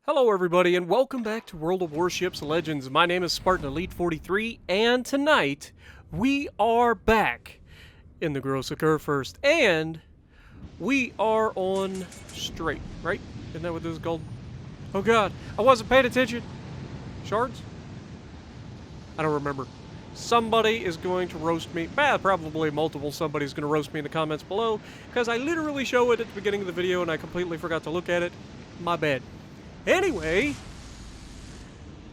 Hello everybody and welcome back to World of Warships Legends. My name is Spartan Elite 43 and tonight we are back in the Gross Occur First and we are on straight, right? Isn't that what this is called? Oh god, I wasn't paying attention. Shards? I don't remember. Somebody is going to roast me. Probably multiple somebody's going to roast me in the comments below because I literally show it at the beginning of the video and I completely forgot to look at it. My bad. Anyway,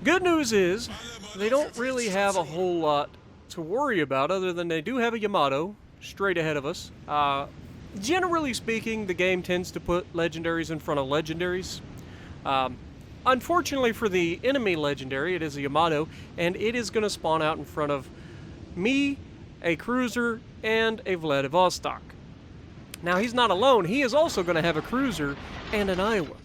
good news is they don't really have a whole lot to worry about other than they do have a Yamato straight ahead of us. Generally speaking, the game tends to put legendaries in front of legendaries. Unfortunately for the enemy legendary, it is a Yamato, and it is going to spawn out in front of me, a cruiser, and a Vladivostok. Now, he's not alone. He is also going to have a cruiser and an Iowa.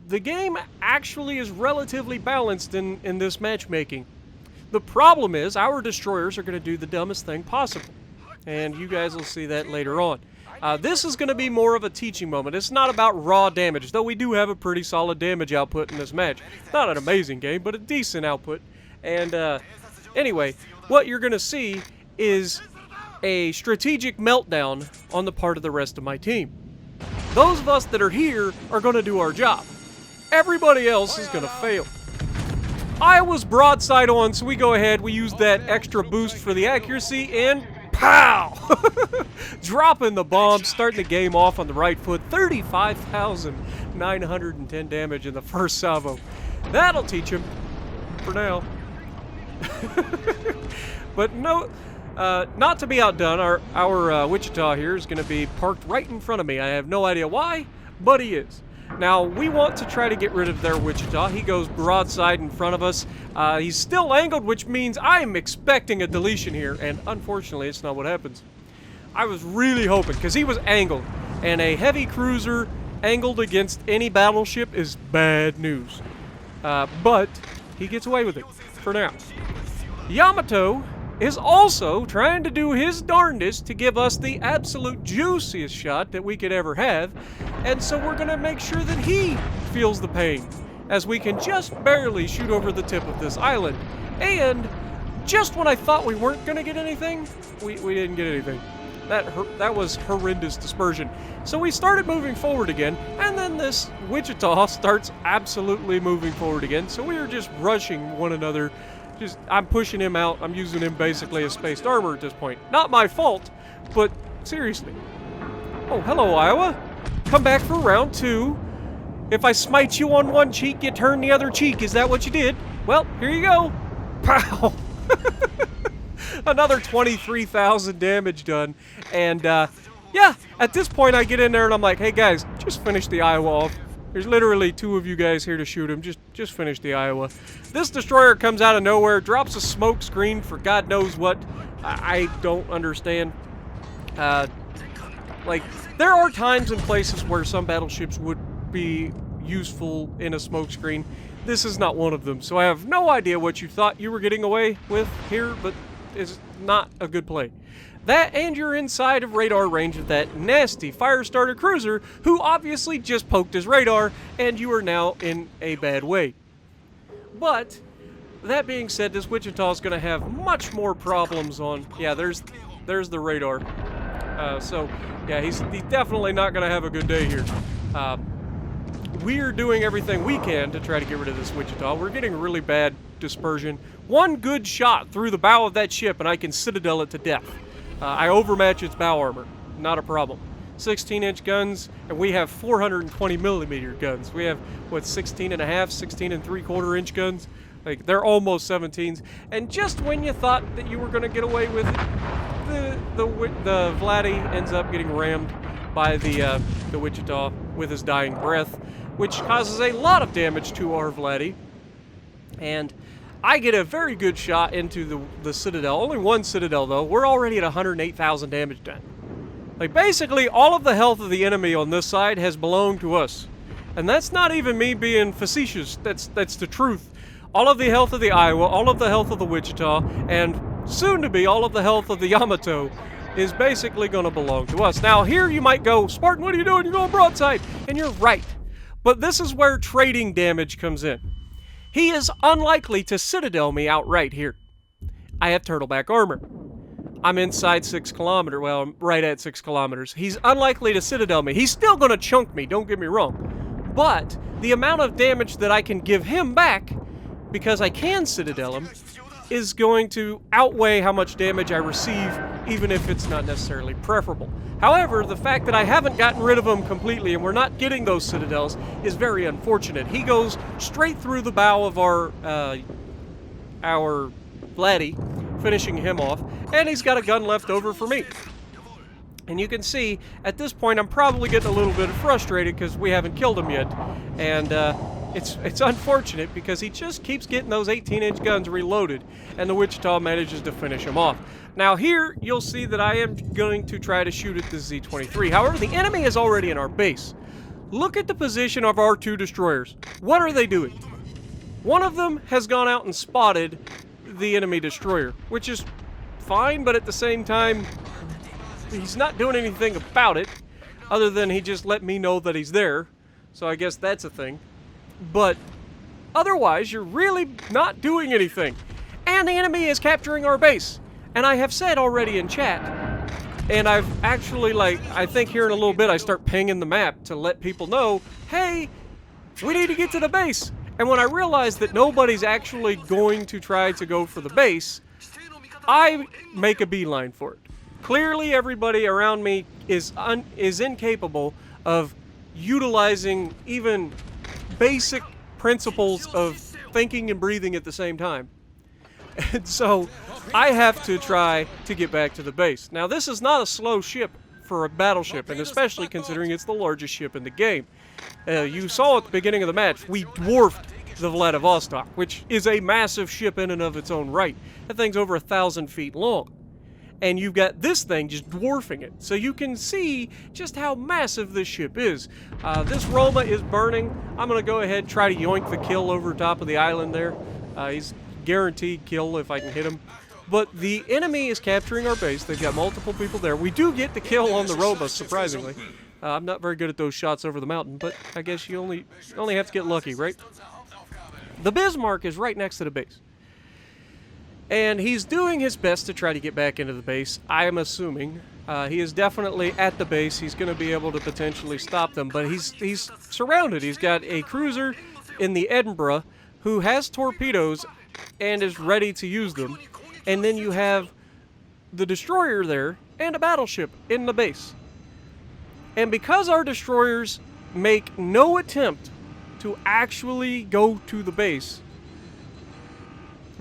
The game actually is relatively balanced in this matchmaking. The problem is our destroyers are going to do the dumbest thing possible, and you guys will see that later on. This is going to be more of a teaching moment. It's not about raw damage, though we do have a pretty solid damage output in this match. Not an amazing game, but a decent output. And anyway, what you're going to see is a strategic meltdown on the part of the rest of my team. Those of us that are here are going to do our job. Everybody else is going to fail. I was broadside on, so we go ahead, we use that extra boost for the accuracy, and pow! Dropping the bomb, starting the game off on the right foot. 35,910 damage in the first salvo. That'll teach him, for now. But no... not to be outdone, our Wichita here is going to be parked right in front of me. I have no idea why, but he is. Now, we want to try to get rid of their Wichita. He goes broadside in front of us. He's still angled, which means I'm expecting a deletion here, and unfortunately, it's not what happens. I was really hoping, because he was angled, and a heavy cruiser angled against any battleship is bad news. But he gets away with it, for now. Yamato is also trying to do his darndest to give us the absolute juiciest shot that we could ever have, and so we're going to make sure that he feels the pain, as we can just barely shoot over the tip of this island. And just when I thought we weren't going to get anything, we didn't get anything. That was horrendous dispersion. So we started moving forward again, and then this Wichita starts absolutely moving forward again, so we were just rushing one another. I'm pushing him out. I'm using him basically as spaced armor at this point. Not my fault, but seriously. Oh, hello, Iowa. Come back for round two. If I smite you on one cheek, you turn the other cheek. Is that what you did? Well, here you go. Pow! Another 23,000 damage done. And, yeah, at this point I get in there and I'm like, hey guys, just finish the Iowa off. There's literally two of you guys here to shoot him. Just finish the Iowa. This destroyer comes out of nowhere, drops a smoke screen for God knows what. I don't understand. Like, there are times and places where some battleships would be useful in a smoke screen. This is not one of them, so I have no idea what you thought you were getting away with here, but it's not a good play. That, and you're inside of radar range of that nasty Firestarter cruiser who obviously just poked his radar, and you are now in a bad way. But, that being said, this Wichita is going to have much more problems on... Yeah, there's the radar. So, yeah, he's definitely not going to have a good day here. We're doing everything we can to try to get rid of this Wichita. We're getting really bad dispersion. One good shot through the bow of that ship, and I can citadel it to death. I overmatch its bow armor. Not a problem. 16-inch guns, and we have 420mm guns. We have, what, 16 and a half, 16 and 3/4 inch guns? Like, they're almost 17s. And just when you thought that you were going to get away with it, the Vladdy ends up getting rammed by the Wichita with his dying breath, which causes a lot of damage to our Vladdy. And I get a very good shot into the Citadel. Only one Citadel, though. We're already at 108,000 damage done. Like, basically, all of the health of the enemy on this side has belonged to us. And that's not even me being facetious. That's the truth. All of the health of the Iowa, all of the health of the Wichita, and soon to be all of the health of the Yamato is basically going to belong to us. Now, here you might go, Spartan, what are you doing? You're going broadside. And you're right. But this is where trading damage comes in. He is unlikely to citadel me outright here. I have turtleback armor. I'm inside 6 kilometers. Well, I'm right at 6 kilometers. He's unlikely to citadel me. He's still going to chunk me, don't get me wrong. But the amount of damage that I can give him back, because I can citadel him, is going to outweigh how much damage I receive, even if it's not necessarily preferable. However, the fact that I haven't gotten rid of him completely and we're not getting those citadels is very unfortunate. He goes straight through the bow of our laddie, finishing him off, and he's got a gun left over for me. And you can see, at this point, I'm probably getting a little bit frustrated because we haven't killed him yet. And it's unfortunate because he just keeps getting those 18-inch guns reloaded, and the Wichita manages to finish him off. Now here, you'll see that I am going to try to shoot at the Z-23. However, the enemy is already in our base. Look at the position of our 2 destroyers. What are they doing? One of them has gone out and spotted the enemy destroyer, which is fine, but at the same time, he's not doing anything about it, other than he just let me know that he's there. So I guess that's a thing. But otherwise, you're really not doing anything. And the enemy is capturing our base. And I have said already in chat, and I've actually, I think here in a little bit I start pinging the map to let people know, hey, we need to get to the base. And when I realize that nobody's actually going to try to go for the base, I make a beeline for it. Clearly everybody around me is incapable of utilizing even basic principles of thinking and breathing at the same time. And so I have to try to get back to the base. Now this is not a slow ship for a battleship, and especially considering it's the largest ship in the game. You saw at the beginning of the match, we dwarfed the Vladivostok, which is a massive ship in and of its own right. That thing's over 1,000 feet long. And you've got this thing just dwarfing it. So you can see just how massive this ship is. This Roma is burning. I'm going to go ahead and try to yoink the kill over top of the island there. He's guaranteed kill if I can hit him. But the enemy is capturing our base. They've got multiple people there. We do get the kill on the Roma, surprisingly. I'm not very good at those shots over the mountain, but I guess you only have to get lucky, right? The Bismarck is right next to the base. And he's doing his best to try to get back into the base, I am assuming. He is definitely at the base. He's going to be able to potentially stop them, but he's surrounded. He's got a cruiser in the Edinburgh who has torpedoes and is ready to use them. And then you have the destroyer there and a battleship in the base. And because our destroyers make no attempt to actually go to the base,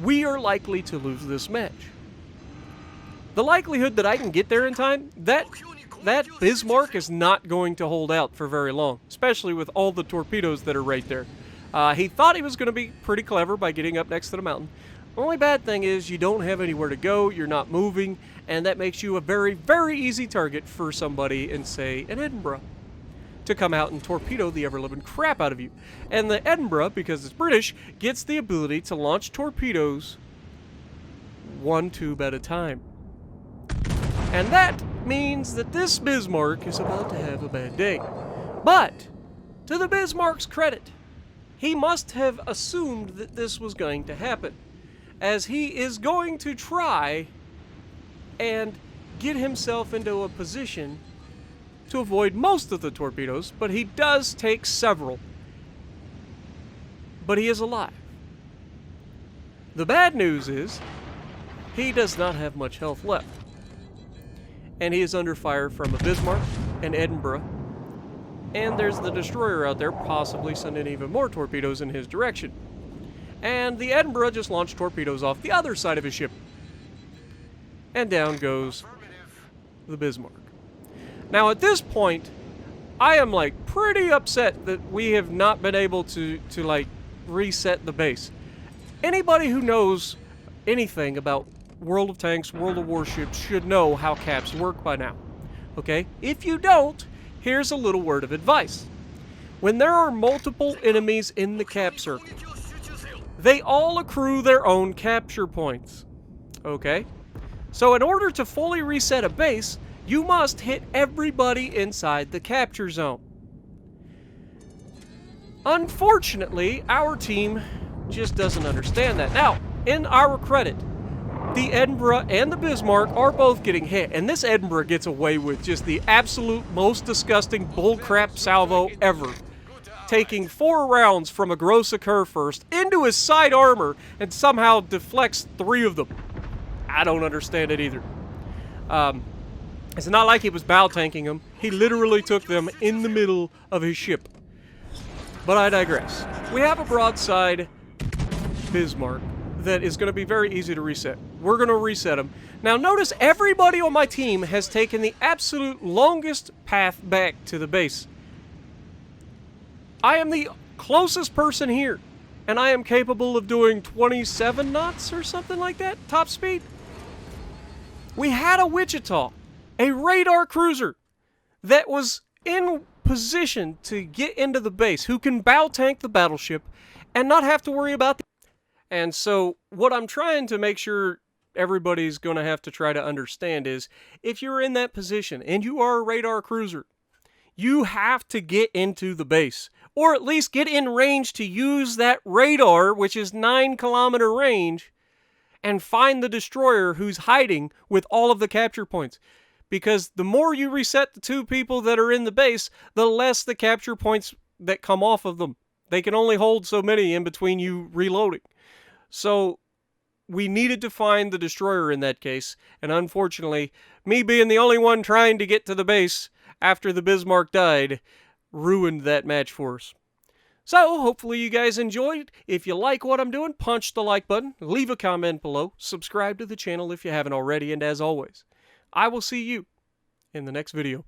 we are likely to lose this match. The likelihood that I can get there in time, that Bismarck is not going to hold out for very long, especially with all the torpedoes that are right there. He thought he was going to be pretty clever by getting up next to the mountain. The only bad thing is you don't have anywhere to go, you're not moving, and that makes you a very, very easy target for somebody in, say, an Edinburgh to come out and torpedo the ever-living crap out of you. And the Edinburgh, because it's British, gets the ability to launch torpedoes 1 tube at a time. And that means that this Bismarck is about to have a bad day. But, to the Bismarck's credit, he must have assumed that this was going to happen, as he is going to try and get himself into a position to avoid most of the torpedoes, but he does take several. But he is alive. The bad news is, he does not have much health left. And he is under fire from a Bismarck, an Edinburgh, and there's the destroyer out there possibly sending even more torpedoes in his direction. And the Edinburgh just launched torpedoes off the other side of his ship. And down goes the Bismarck. Now at this point, I am pretty upset that we have not been able to reset the base. Anybody who knows anything about World of Tanks, World of Warships should know how caps work by now. Okay? If you don't, here's a little word of advice. When there are multiple enemies in the cap circle, they all accrue their own capture points. Okay? So in order to fully reset a base, you must hit everybody inside the capture zone. Unfortunately, our team just doesn't understand that. Now, in our credit, the Edinburgh and the Bismarck are both getting hit, and this Edinburgh gets away with just the absolute most disgusting bullcrap salvo ever, taking 4 rounds from a gross occur first into his side armor and somehow deflects 3 of them. I don't understand it either. It's not like he was bow tanking them. He literally took them in the middle of his ship. But I digress. We have a broadside Bismarck that is going to be very easy to reset. We're going to reset him. Now notice everybody on my team has taken the absolute longest path back to the base. I am the closest person here, and I am capable of doing 27 knots or something like that, top speed. We had a Wichita, a radar cruiser, that was in position to get into the base, who can bow tank the battleship and not have to worry about And so what I'm trying to make sure everybody's going to have to try to understand is, if you're in that position and you are a radar cruiser, you have to get into the base, or at least get in range to use that radar, which is 9-kilometer range, and find the destroyer who's hiding with all of the capture points. Because the more you reset the 2 people that are in the base, the less the capture points that come off of them. They can only hold so many in between you reloading. So we needed to find the destroyer in that case, and unfortunately, me being the only one trying to get to the base after the Bismarck died, ruined that match for us. So, hopefully you guys enjoyed. If you like what I'm doing, punch the like button, leave a comment below, subscribe to the channel if you haven't already, and as always, I will see you in the next video.